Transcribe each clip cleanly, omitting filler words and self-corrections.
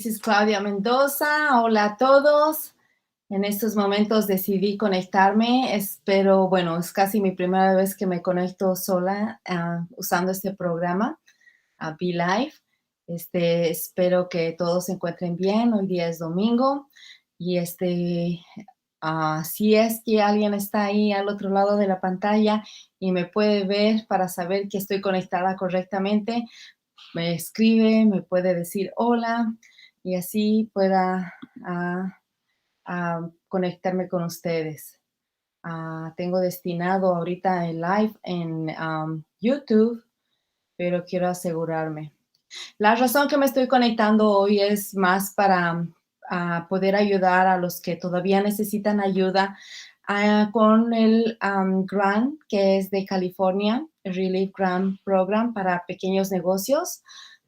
This is Claudia Mendoza. Hola a todos. En estos momentos decidí conectarme. Espero, bueno, es casi mi primera vez que me conecto sola usando este programa, GrantLive. Espero que todos se encuentren bien. Hoy día es domingo y si es que alguien está ahí al otro lado de la pantalla y me puede ver para saber que estoy conectada correctamente, me escribe, me puede decir hola y así pueda conectarme con ustedes. Tengo destinado ahorita el live en YouTube, pero quiero asegurarme. La razón que me estoy conectando hoy es más para poder ayudar a los que todavía necesitan ayuda con el grant que es de California, Relief Grant Program para pequeños negocios.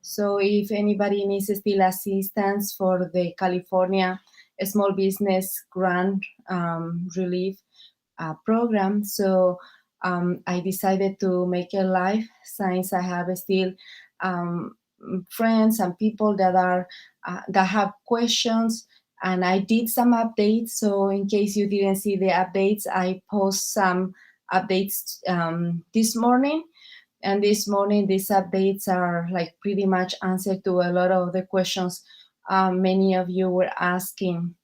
So if anybody needs still assistance for the California Small Business Grant Relief program, so I decided to make a live since I have still friends and people that have questions, and I did some updates. So in case you didn't see the updates, I post some updates this morning. And this morning, these updates are like pretty much answer to a lot of the questions many of you were asking.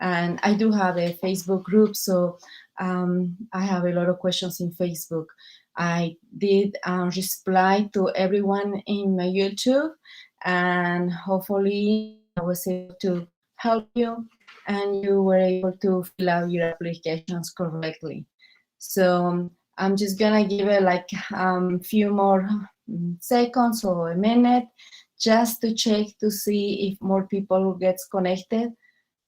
And I do have a Facebook group, so I have a lot of questions in Facebook. I did reply to everyone in my YouTube, and hopefully I was able to help you and you were able to fill out your applications correctly. So I'm just gonna give it like few more seconds or a minute just to check to see if more people gets connected.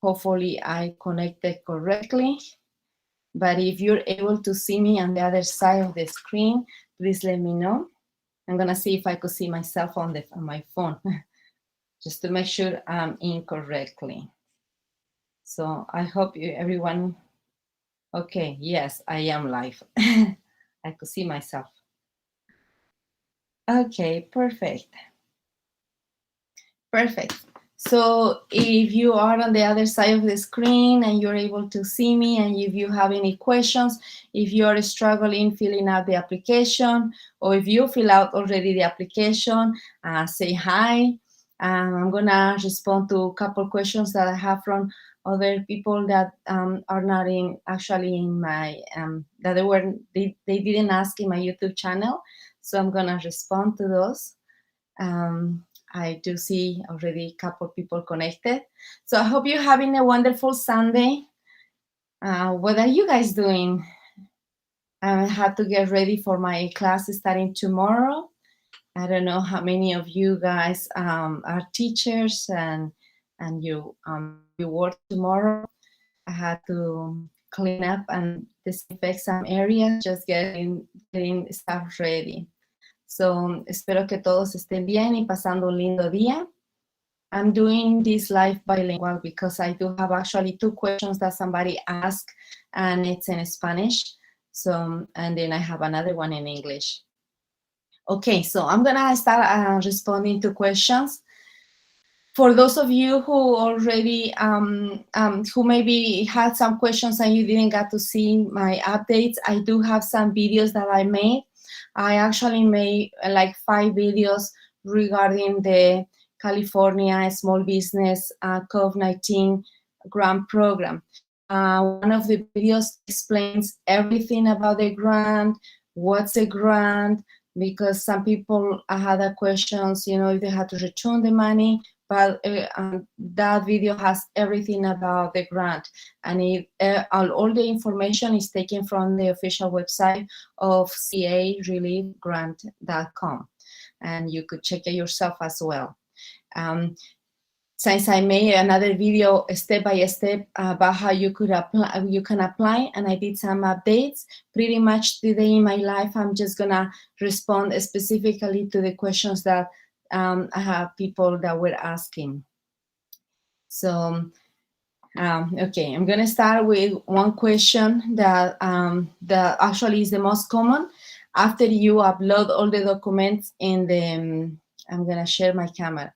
Hopefully I connected correctly. But if you're able to see me on the other side of the screen, please let me know. I'm gonna see if I could see myself on my phone, just to make sure I'm in correctly. So I hope everyone, okay, yes, I am live. I could see myself. Okay, perfect. Perfect. So if you are on the other side of the screen and you're able to see me, and if you have any questions, if you're struggling filling out the application, or if you fill out already the application, say hi. I'm gonna respond to a couple questions that I have from other people that are not actually in my, that they didn't ask in my YouTube channel. So I'm gonna respond to those. I do see already a couple people connected. So I hope you're having a wonderful Sunday. What are you guys doing? I have to get ready for my class starting tomorrow. I don't know how many of you guys are teachers and you work tomorrow. I had to clean up and disinfect some areas, just getting stuff ready. So, espero que todos estén bien y pasando un lindo día. I'm doing this live bilingual because I do have actually 2 questions that somebody asked, and it's in Spanish. So, and then I have another one in English. Okay, so I'm gonna start responding to questions. For those of you who already, who maybe had some questions and you didn't get to see my updates, I do have some videos that I made. I actually made like 5 videos regarding the California Small Business COVID-19 grant program. One of the videos explains everything about the grant, what's a grant, because some people had questions, if they had to return the money, but that video has everything about the grant, and all the information is taken from the official website of careliefgrant.com, and you could check it yourself as well. Since I made another video step by step about how you can apply, and I did some updates, pretty much today in my life, I'm just gonna respond specifically to the questions that I have people that were asking. So, okay, I'm gonna start with one question that actually is the most common. After you upload all the documents in the, I'm gonna share my camera.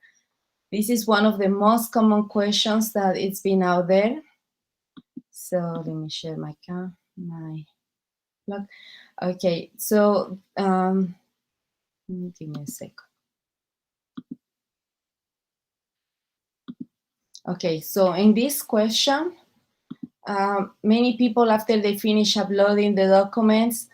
This is one of the most common questions that it's been out there. So let me share my blog. Okay, so give me a sec. Okay, so in this question, many people, after they finish uploading the documents,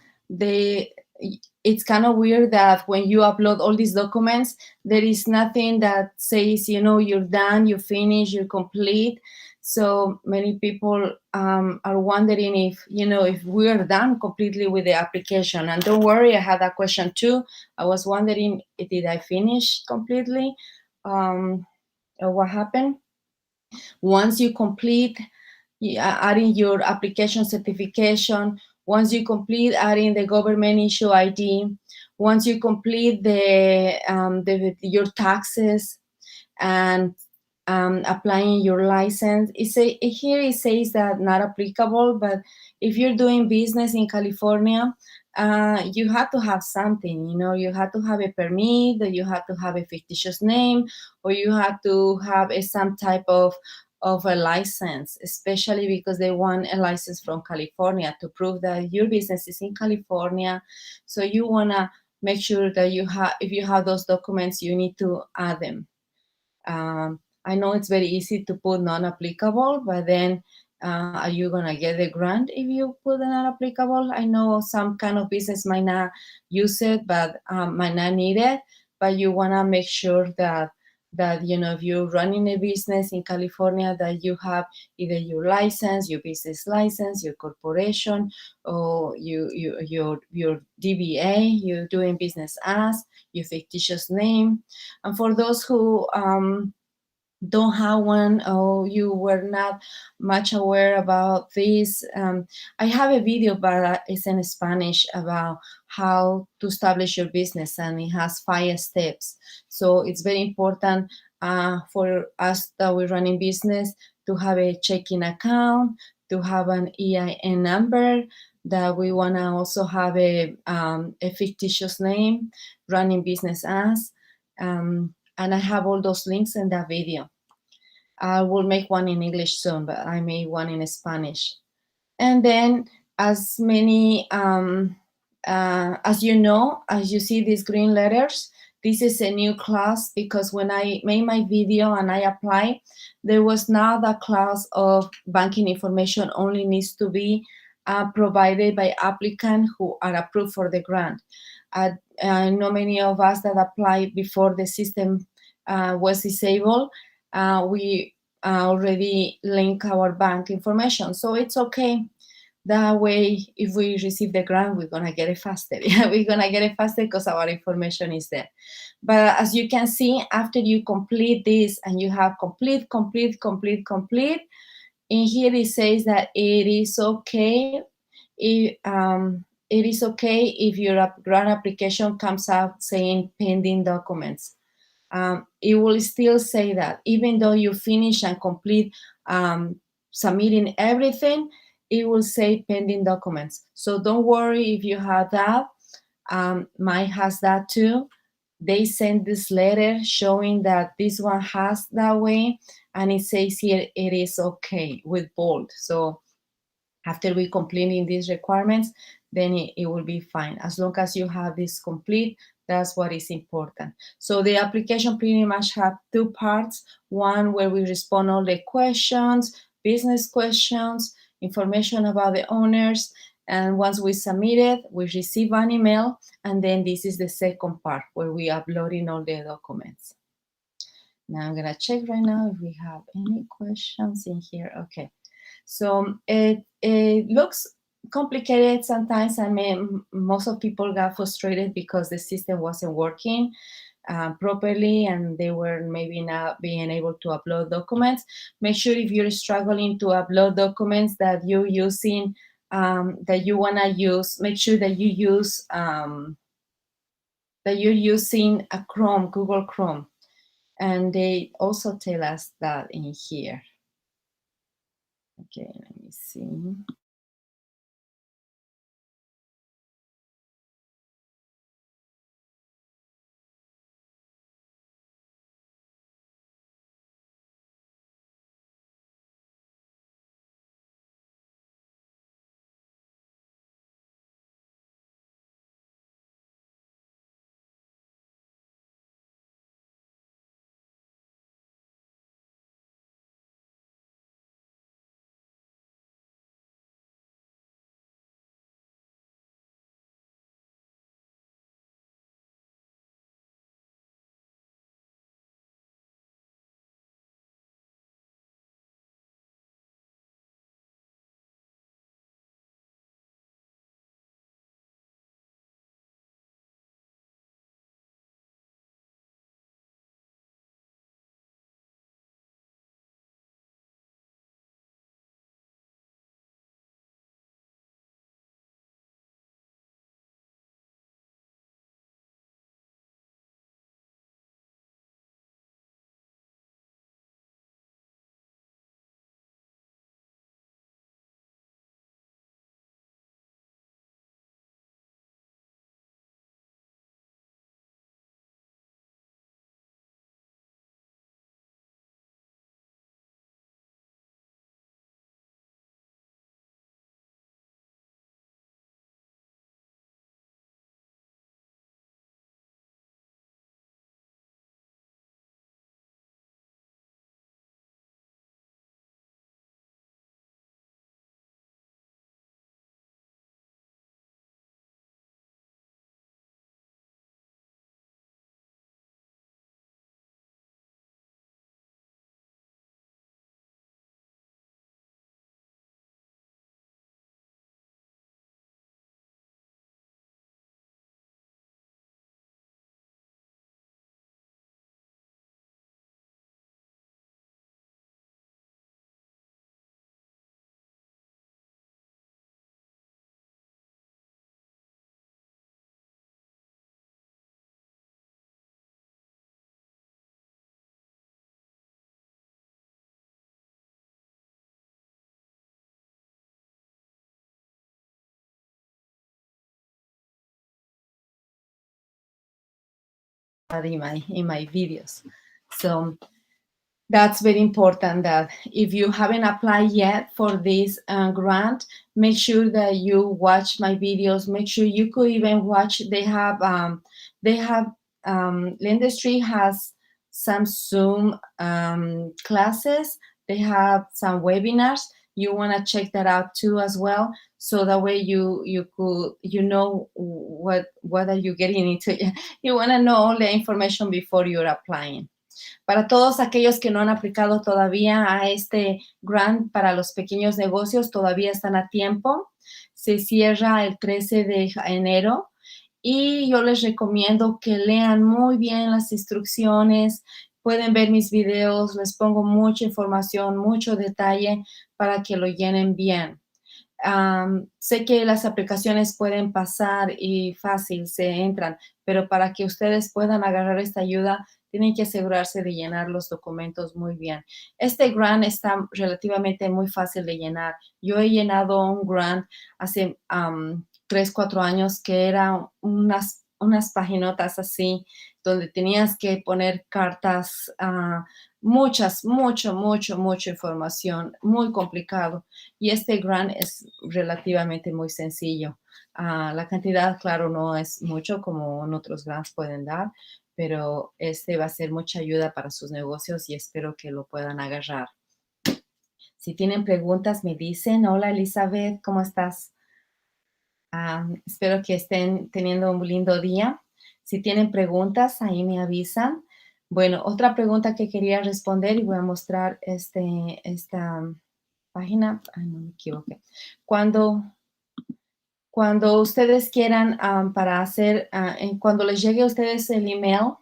it's kind of weird that when you upload all these documents, there is nothing that says, you're done, you finish, you're complete. So many people are wondering if we're done completely with the application. And don't worry, I had that question too. I was wondering, did I finish completely? Or what happened? Once you complete adding your application certification, once you complete adding the government issue ID, once you complete your taxes and applying your license, here it says that not applicable, but if you're doing business in California, you have to have something, you have to have a permit, or you have to have a fictitious name, or you have to have some type of a license, especially because they want a license from California to prove that your business is in California. So you want to make sure that if you have those documents, you need to add them. I know it's very easy to put non-applicable, but then are you going to get the grant if you put the non-applicable? I know some kind of business might not use it, but might not need it. But you want to make sure that if you're running a business in California, that you have either your license, your business license, your corporation, or your DBA, you're doing business as, your fictitious name. And for those who don't have one, or you were not much aware about this, I have a video, but it's in Spanish, about how to establish your business, and it has 5 steps. So it's very important for us that we're running business to have a checking account, to have an EIN number, that we want to also have a fictitious name, running business as. And I have all those links in that video. I will make one in English soon, but I made one in Spanish. And then, as as you see these green letters, this is a new class, because when I made my video and I applied, there was now the class of banking information only needs to be provided by applicants who are approved for the grant. I know many of us that applied before the system was disabled. We already link our bank information, so it's okay. That way, if we receive the grant, we're gonna get it faster. We're gonna get it faster because our information is there. But as you can see, after you complete this and you have complete, in here it says that it is okay if your grant application comes out saying pending documents. It will still say that even though you finish and complete submitting everything, it will say pending documents. So don't worry if you have that. Mine has that too. They send this letter showing that this one has that way, and it says here it is okay with bold. So after we completing these requirements, then it will be fine. As long as you have this complete, that's what is important. So the application pretty much have 2 parts. One where we respond all the questions, business questions, information about the owners. And once we submit it, we receive an email. And then this is the second part where we uploading all the documents. Now I'm gonna check right now if we have any questions in here. Okay. So it looks complicated sometimes. I mean, most of people got frustrated because the system wasn't working properly, and they were maybe not being able to upload documents. Make sure if you're struggling to upload documents that you're using, that you want to use, make sure that you use, that you're using a Google Chrome. And they also tell us that in here. Okay, let me see. in my videos. So that's very important that if you haven't applied yet for this grant, make sure that you watch my videos. Make sure you could even watch. The industry has some Zoom classes. They have some webinars. You want to check that out too as well. So that way you know what are you getting into. You want to know all the information before you're applying. Para todos aquellos que no han aplicado todavía a este grant para los pequeños negocios, todavía están a tiempo. Se cierra el 13 de enero y yo les recomiendo que lean muy bien las instrucciones. Pueden ver mis videos, les pongo mucha información, mucho detalle para que lo llenen bien. Sé que las aplicaciones pueden pasar y fácil se entran, pero para que ustedes puedan agarrar esta ayuda, tienen que asegurarse de llenar los documentos muy bien. Este grant está relativamente muy fácil de llenar. Yo he llenado un grant hace 3, 4 años que era unas paginotas así, donde tenías que poner cartas, mucha información, muy complicado. Y este grant es relativamente muy sencillo. La cantidad, claro, no es mucho como en otros grants pueden dar, pero este va a ser mucha ayuda para sus negocios y espero que lo puedan agarrar. Si tienen preguntas, me dicen. Hola, Elizabeth, ¿cómo estás? Espero que estén teniendo un lindo día. Si tienen preguntas, ahí me avisan. Bueno, otra pregunta que quería responder y voy a mostrar esta página. No me equivoqué. Cuando ustedes quieran para hacer, cuando les llegue a ustedes el email,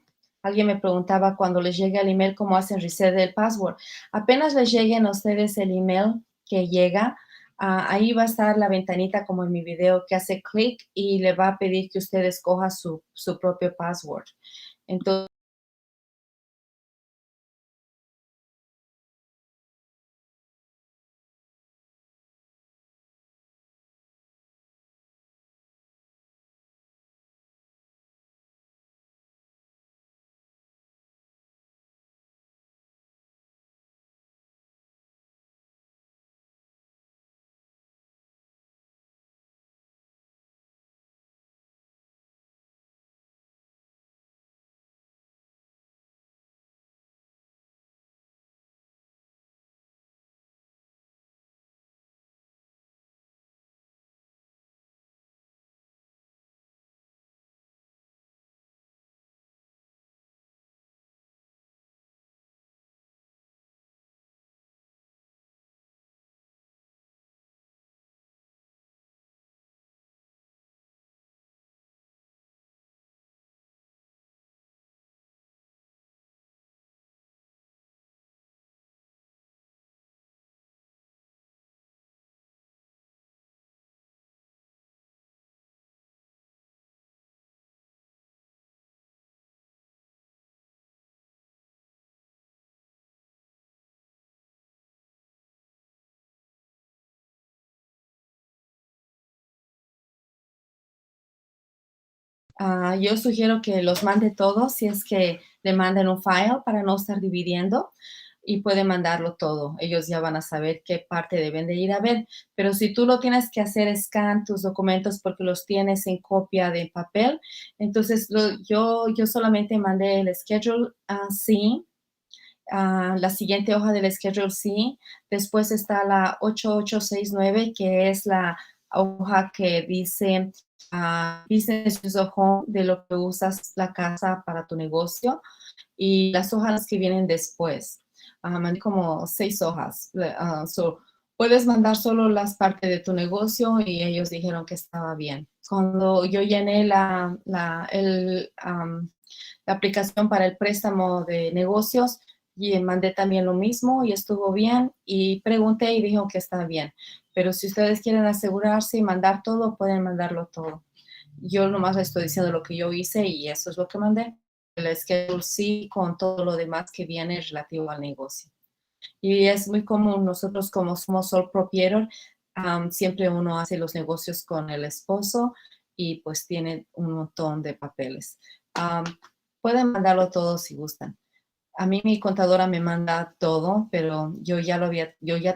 alguien me preguntaba cuando les llegue el email cómo hacen reset del password. Apenas les lleguen a ustedes el email que llega, ahí va a estar la ventanita como en mi video que hace clic y le va a pedir que usted escoja su propio password. Entonces, yo sugiero que los mande todos si es que le manden un file para no estar dividiendo y puede mandarlo todo. Ellos ya van a saber qué parte deben de ir a ver. Pero si tú lo tienes que hacer, scan tus documentos porque los tienes en copia de papel. Entonces, yo solamente mandé el schedule C, la siguiente hoja del schedule C. Después está la 8869, que es la hoja que dice business use of home, de lo que usas la casa para tu negocio, y las hojas que vienen después. Mandé como 6 hojas. Puedes mandar solo las partes de tu negocio y ellos dijeron que estaba bien. Cuando yo llené la aplicación para el préstamo de negocios, y mandé también lo mismo y estuvo bien y pregunté y dijo que está bien. Pero si ustedes quieren asegurarse y mandar todo, pueden mandarlo todo. Yo nomás les estoy diciendo lo que yo hice y eso es lo que mandé. El schedule sí con todo lo demás que viene relativo al negocio. Y es muy común, nosotros como somos sole proprietor, siempre uno hace los negocios con el esposo y pues tiene un montón de papeles. pueden mandarlo todo si gustan. A mí mi contadora me manda todo, pero yo ya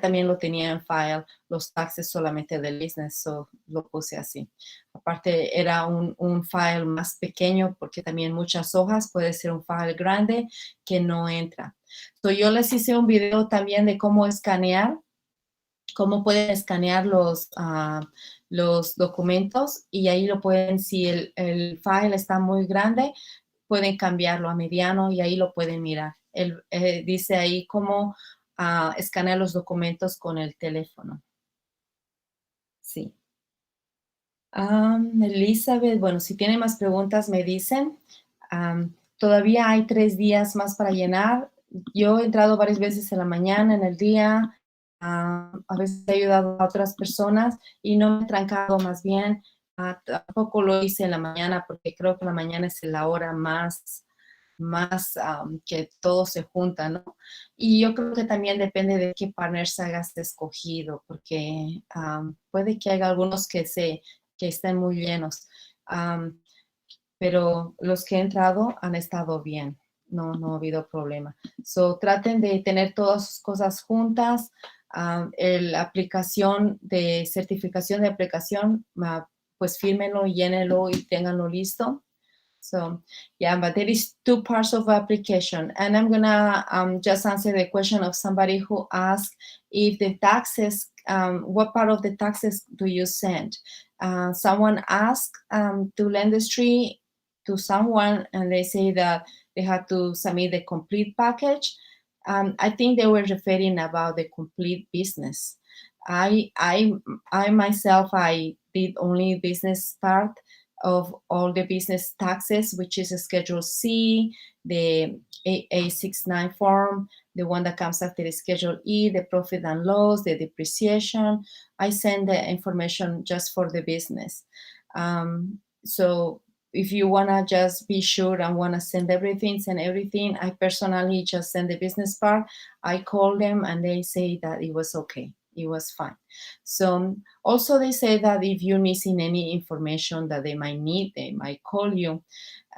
también lo tenía en file, los taxes solamente del business, so lo puse así. Aparte era un file más pequeño porque también muchas hojas, puede ser un file grande que no entra. So yo les hice un video también de cómo escanear, cómo pueden escanear los documentos y ahí lo pueden, si el file está muy grande, pueden cambiarlo a mediano y ahí lo pueden mirar. Dice ahí cómo escanear los documentos con el teléfono. Sí. Elizabeth, bueno, si tienen más preguntas me dicen. Todavía hay 3 días más para llenar. Yo he entrado varias veces en la mañana, en el día. A veces he ayudado a otras personas y no me he trancado, más bien. Tampoco lo hice en la mañana porque creo que la mañana es la hora más que todo se junta, ¿no? Y yo creo que también depende de qué partners hagas escogido, porque puede que haya algunos que estén muy llenos, pero los que he entrado han estado bien, no ha habido problema. So, traten de tener todas sus cosas juntas. La aplicación de certificación de aplicación, pues fírmenlo, llénenlo y ténganlo listo. So, yeah, but there is 2 parts of application. And I'm gonna just answer the question of somebody who asked if the taxes, what part of the taxes do you send? Someone asked to Landestry to someone and they say that they had to submit the complete package. I think they were referring about the complete business. I myself, I did only business part of all the business taxes, which is a Schedule C, the A69 form, the one that comes after the Schedule E, the profit and loss, the depreciation. I send the information just for the business. So if you want to just be sure and want to send everything, I personally just send the business part. I call them and they say that it was okay. It was fine. So also they say that if you're missing any information that they might need, they might call you.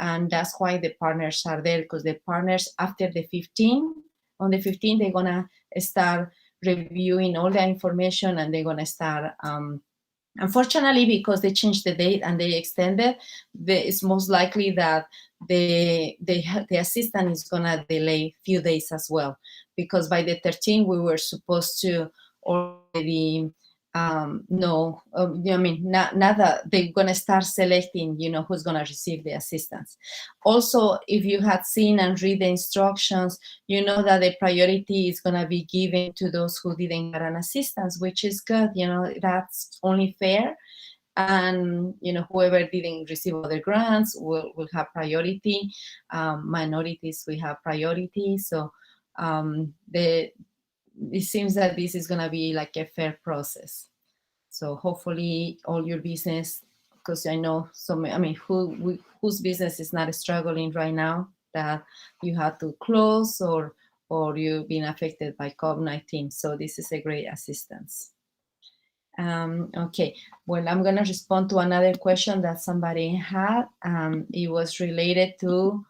And that's why the partners are there, because the partners after the 15, on the 15, they're going to start reviewing all the information and they're going to start unfortunately, because they changed the date and they extended, it's most likely that the assistant is gonna delay a few days as well, because by the 13th we were supposed to already know. I mean, now that they're gonna start selecting, who's gonna receive the assistance. Also, if you had seen and read the instructions, you know that the priority is going to be given to those who didn't get an assistance, which is good. That's only fair. And, whoever didn't receive other grants will have priority. Minorities, we have priority. So it seems that this is going to be like a fair process. So hopefully all your business, because I know whose business is not struggling right now, that you had to close or you've been affected by COVID-19. So this is a great assistance. Okay, well, I'm going to respond to another question that somebody had. It was related to,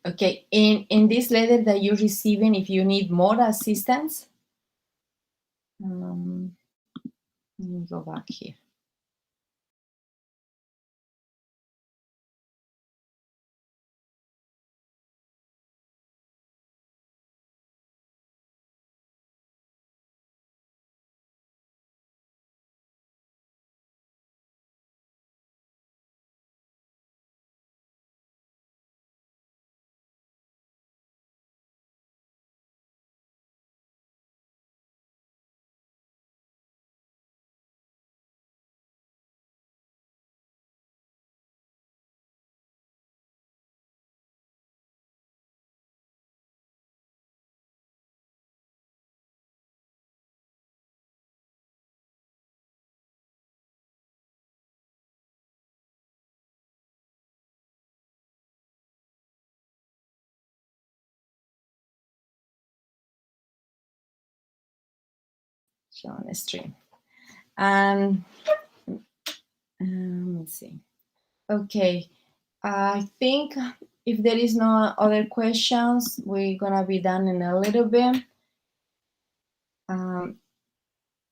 okay, in this letter that you're receiving, if you need more assistance, let me go back here. Show on the stream. And Let's see. Okay, I think if there is no other questions, we're gonna be done in a little bit.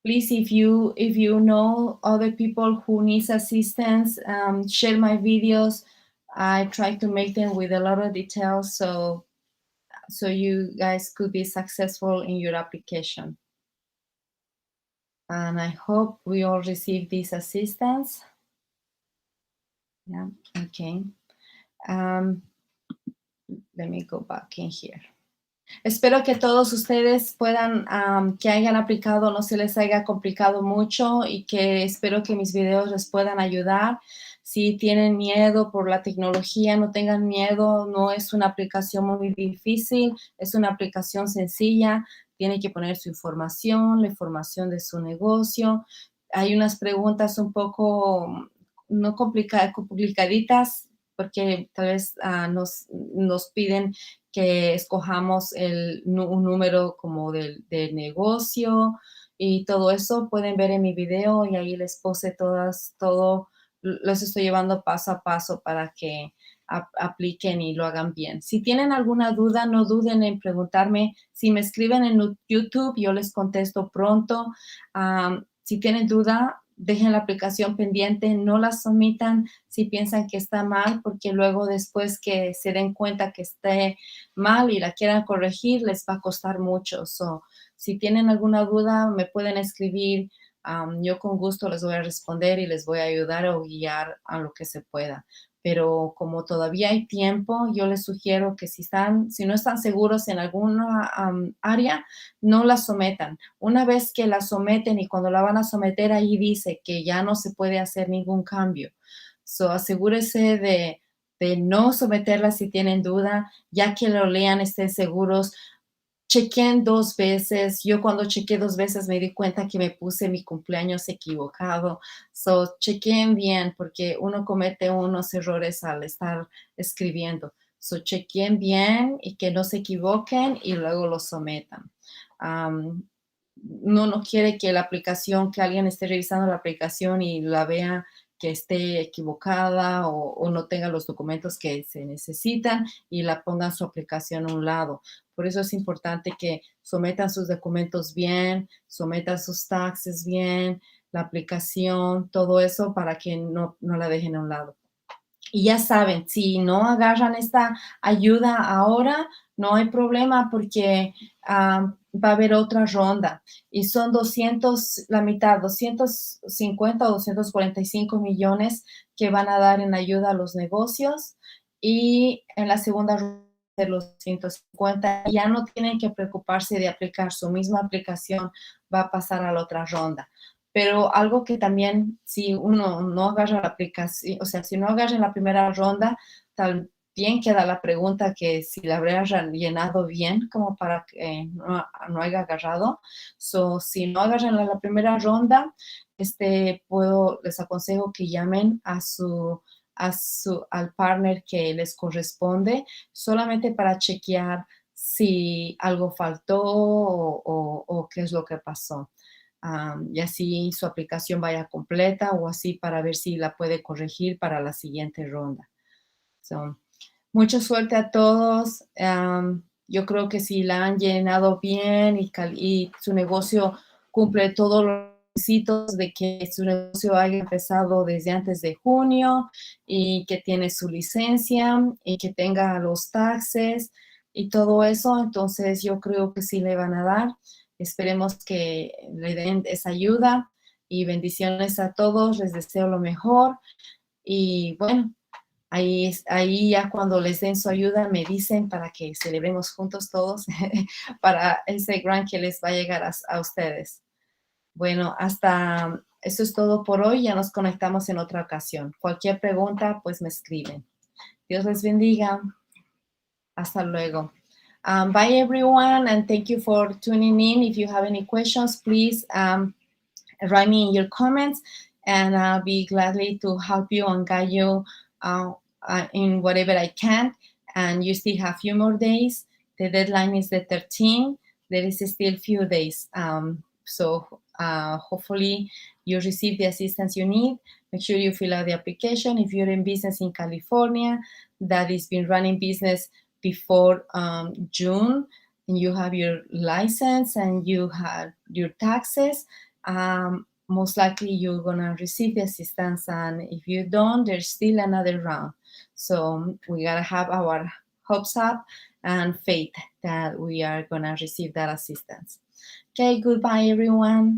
Please, if you know other people who needs assistance, share my videos. I try to make them with a lot of details, so you guys could be successful in your application. And I hope we all receive this assistance. Yeah. Okay. Let me go back in here. Espero que todos ustedes puedan, que hayan aplicado, no se les haya complicado mucho y que espero que mis videos les puedan ayudar. Si tienen miedo por la tecnología, no tengan miedo, no es una aplicación muy difícil, es una aplicación sencilla. Tienen que poner su información, la información de su negocio. Hay unas preguntas un poco, no complicaditas, porque tal vez nos piden que escojamos un número como del negocio y todo eso. Pueden ver en mi video y ahí les puse todo, los estoy llevando paso a paso para que apliquen y lo hagan bien. Si tienen alguna duda, no duden en preguntarme. Si me escriben en YouTube, yo les contesto pronto. Si tienen duda, dejen la aplicación pendiente, no la sometan si piensan que está mal, porque luego después que se den cuenta que esté mal y la quieran corregir, les va a costar mucho. Si tienen alguna duda, me pueden escribir. Yo con gusto les voy a responder y les voy a ayudar o guiar a lo que se pueda. Pero como todavía hay tiempo, yo les sugiero que si no están seguros en alguna área, no la sometan. Una vez que la someten y cuando la van a someter, ahí dice que ya no se puede hacer ningún cambio. Asegúrese de no someterla si tienen duda, ya que lo lean, estén seguros. Chequen 2 veces. Yo cuando chequeé 2 veces me di cuenta que me puse mi cumpleaños equivocado. Chequen bien porque uno comete unos errores al estar escribiendo. Chequen bien y que no se equivoquen y luego lo sometan. Uno no quiere que que alguien esté revisando la aplicación y la vea que esté equivocada o no tenga los documentos que se necesitan y la pongan su aplicación a un lado. Por eso es importante que sometan sus documentos bien, sometan sus taxes bien, la aplicación, todo eso para que no la dejen a un lado. Y ya saben, si no agarran esta ayuda ahora, no hay problema porque va a haber otra ronda. Y son la mitad, 250 o 245 millones que van a dar en ayuda a los negocios. Y en la segunda ronda de los 150, ya no tienen que preocuparse de aplicar su misma aplicación, va a pasar a la otra ronda. Pero algo que también, si uno no agarra la aplicación, o sea, si no agarra en la primera ronda, también queda la pregunta que si la habría llenado bien, como para que no haya agarrado. Si no agarran la primera ronda, les aconsejo que llamen al partner que les corresponde, solamente para chequear si algo faltó o qué es lo que pasó. Y así su aplicación vaya completa o así para ver si la puede corregir para la siguiente ronda. Mucha suerte a todos. Yo creo que si la han llenado bien y su negocio cumple todos los requisitos de que su negocio haya empezado desde antes de junio y que tiene su licencia y que tenga los taxes y todo eso, entonces yo creo que sí le van a dar. Esperemos que le den esa ayuda y bendiciones a todos. Les deseo lo mejor y bueno, ahí ya cuando les den su ayuda me dicen para que celebremos juntos todos para ese grant que les va a llegar a ustedes. Bueno, eso es todo por hoy. Ya nos conectamos en otra ocasión. Cualquier pregunta, pues me escriben. Dios les bendiga. Hasta luego. Bye, everyone, and thank you for tuning in. If you have any questions, please write me in your comments, and I'll be gladly to help you and guide you in whatever I can. And you still have a few more days. The deadline is the 13th. There is still a few days. Hopefully you receive the assistance you need, make sure you fill out the application. If you're in business in California that has been running business before June, and you have your license and you have your taxes, most likely you're gonna receive the assistance. And if you don't, there's still another round. So we gotta have our hopes up and faith that we are gonna receive that assistance. Okay, goodbye everyone.